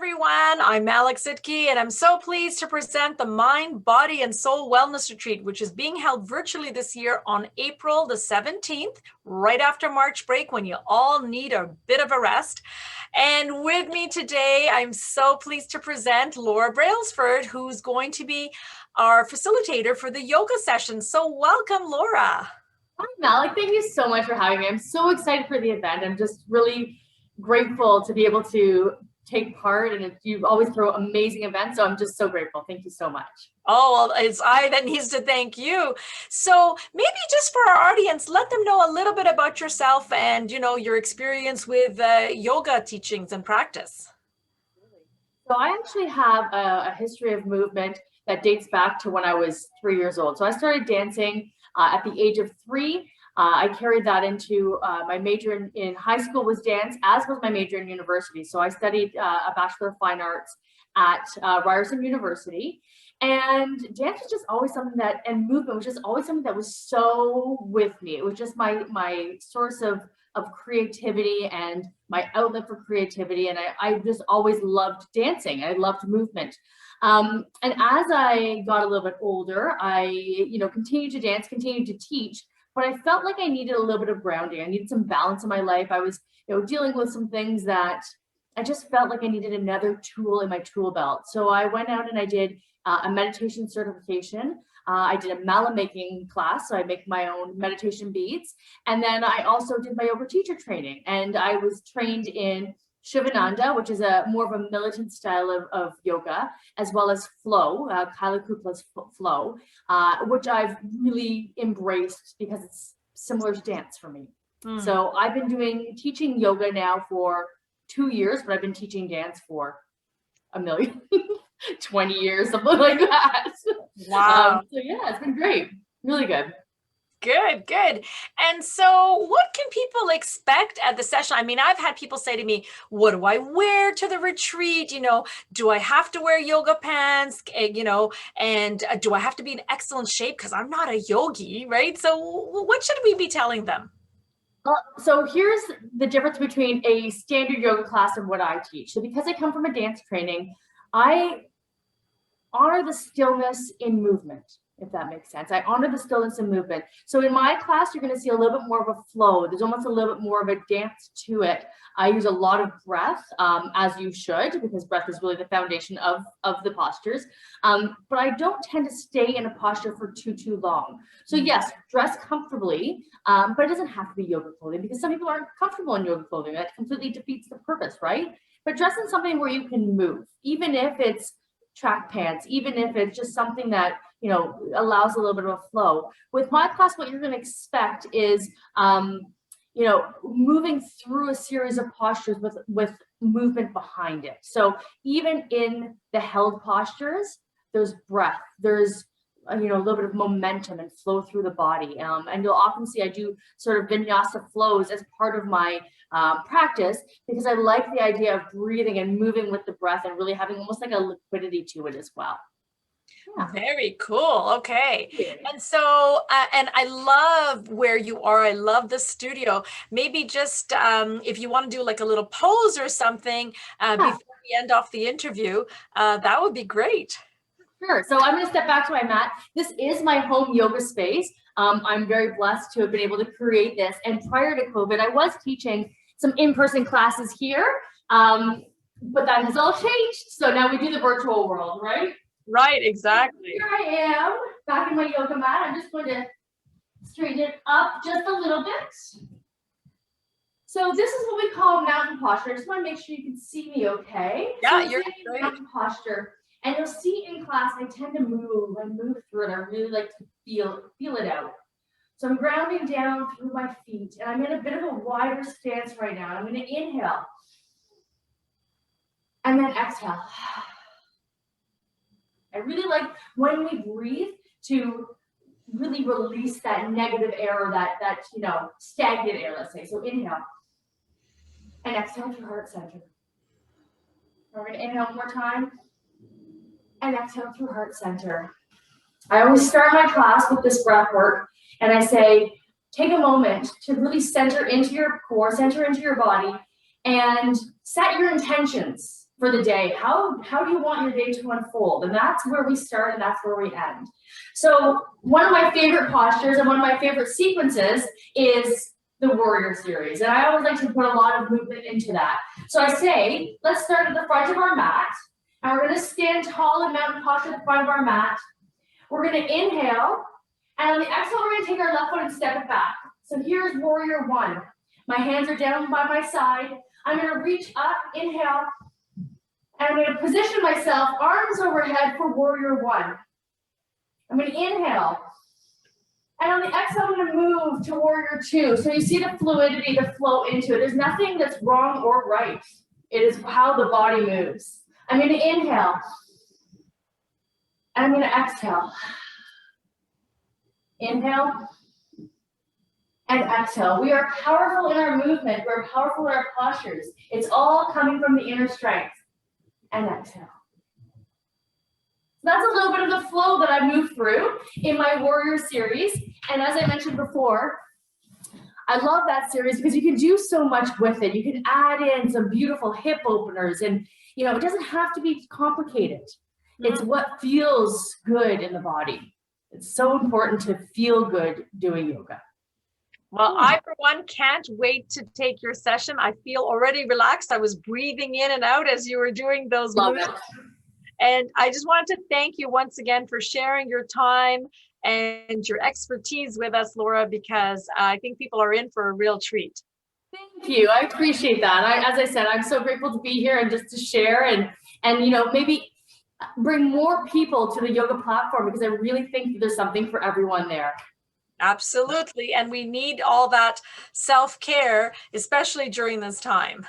everyone. I'm Alex Sitke, and I'm so pleased to present the Mind, Body, and Soul Wellness Retreat, which is being held virtually this year on April the 17th, right after March break, when you all need a bit of a rest. And with me today, I'm so pleased to present Laura Brailsford, who's going to be our facilitator for the yoga session. So welcome, Laura. Hi, Malik. Thank you so much for having me. I'm so excited for the event. I'm just really grateful to be able to take part, and you always throw amazing events, so I'm just so grateful. Thank you so much. Oh, well, it's I that needs to thank you. So maybe just for our audience, let them know a little bit about yourself and, your experience with yoga teachings and practice. So I actually have a history of movement that dates back to when I was 3 years old. So I started dancing at the age of 3. I carried that into my major in high school was dance, as was my major in university. So I studied a Bachelor of Fine Arts at Ryerson University. And dance was just always something and movement was just always something that was so with me. It was just my source of creativity and my outlet for creativity. And I just always loved dancing. I loved movement. And as I got a little bit older, I continued to dance, continued to teach. But I felt like I needed a little bit of grounding. I needed some balance in my life. I was, dealing with some things that I just felt like I needed another tool in my tool belt. So I went out and I did a meditation certification. I did a mala making class, so I make my own meditation beads. And then I also did my yoga teacher training. And I was trained in Shivananda, which is more of a militant style of yoga, as well as flow, Kaila Kupla's flow, which I've really embraced because it's similar to dance for me. So I've been teaching yoga now for 2 years, but I've been teaching dance for 20 years, something like that. Wow. So yeah, it's been great. Really good. Good. And so what can people expect at the session? I mean, I've had people say to me, what do I wear to the retreat? Do I have to wear yoga pants? And do I have to be in excellent shape? Because I'm not a yogi, right? So what should we be telling them? So here's the difference between a standard yoga class and what I teach. So because I come from a dance training, I honor the stillness in movement, if that makes sense. I honor the stillness in movement. So in my class, you're going to see a little bit more of a flow. There's almost a little bit more of a dance to it. I use a lot of breath, as you should, because breath is really the foundation of the postures. But I don't tend to stay in a posture for too long. So yes, dress comfortably, but it doesn't have to be yoga clothing, because some people aren't comfortable in yoga clothing. That completely defeats the purpose, right? But dress in something where you can move, even if it's track pants, even if it's just something that allows a little bit of a flow. With my class, what you're going to expect is moving through a series of postures with movement behind it. So even in the held postures, there's breath, there's a little bit of momentum and flow through the body. And you'll often see I do sort of vinyasa flows as part of my practice, because I like the idea of breathing and moving with the breath and really having almost like a liquidity to it as well. Yeah. Very cool. Okay. And so, and I love where you are. I love the studio. Maybe just if you want to do like a little pose or something before we end off the interview, that would be great. Sure. So I'm going to step back to my mat. This is my home yoga space. I'm very blessed to have been able to create this. And prior to COVID, I was teaching some in-person classes here, but that has all changed. So now we do the virtual world, right? Right, exactly. Here I am, back in my yoga mat. I'm just going to straighten it up just a little bit. So this is what we call mountain posture. I just want to make sure you can see me okay. Yeah, so you're great. Mountain posture. And you'll see in class, I tend to move through it. I really like to feel it out. So I'm grounding down through my feet, and I'm in a bit of a wider stance right now. I'm going to inhale and then exhale. I really like when we breathe to really release that negative air, or that stagnant air, let's say. So inhale and exhale through heart center. We're going to inhale one more time and exhale through heart center. I always start my class with this breath work, and I say, take a moment to really center into your core, center into your body, and set your intentions for the day. How do you want your day to unfold? And that's where we start and that's where we end. So one of my favorite postures and one of my favorite sequences is the warrior series. And I always like to put a lot of movement into that. So I say, let's start at the front of our mat. And we're going to stand tall in mountain posture at the front of our mat. We're going to inhale. And on the exhale, we're going to take our left foot and step it back. So here's warrior one. My hands are down by my side. I'm going to reach up, inhale. And I'm going to position myself, arms overhead for warrior one. I'm going to inhale. And on the exhale, I'm going to move to warrior two. So you see the fluidity, the flow into it. There's nothing that's wrong or right. It is how the body moves. I'm going to inhale. And I'm going to exhale. Inhale. And exhale. We are powerful in our movement. We're powerful in our postures. It's all coming from the inner strength. And exhale. That's a little bit of the flow that I move through in my warrior series. And as I mentioned before, I love that series because you can do so much with it. You can add in some beautiful hip openers and, you know, it doesn't have to be complicated. It's what feels good in the body. It's so important to feel good doing yoga. Well, I, for one, can't wait to take your session. I feel already relaxed. I was breathing in and out as you were doing those moves. And I just wanted to thank you once again for sharing your time and your expertise with us, Laura, because I think people are in for a real treat. Thank you. I appreciate that. As I said, I'm so grateful to be here and just to share and you know, maybe bring more people to the yoga platform because I really think there's something for everyone there. Absolutely. And we need all that self-care, especially during this time.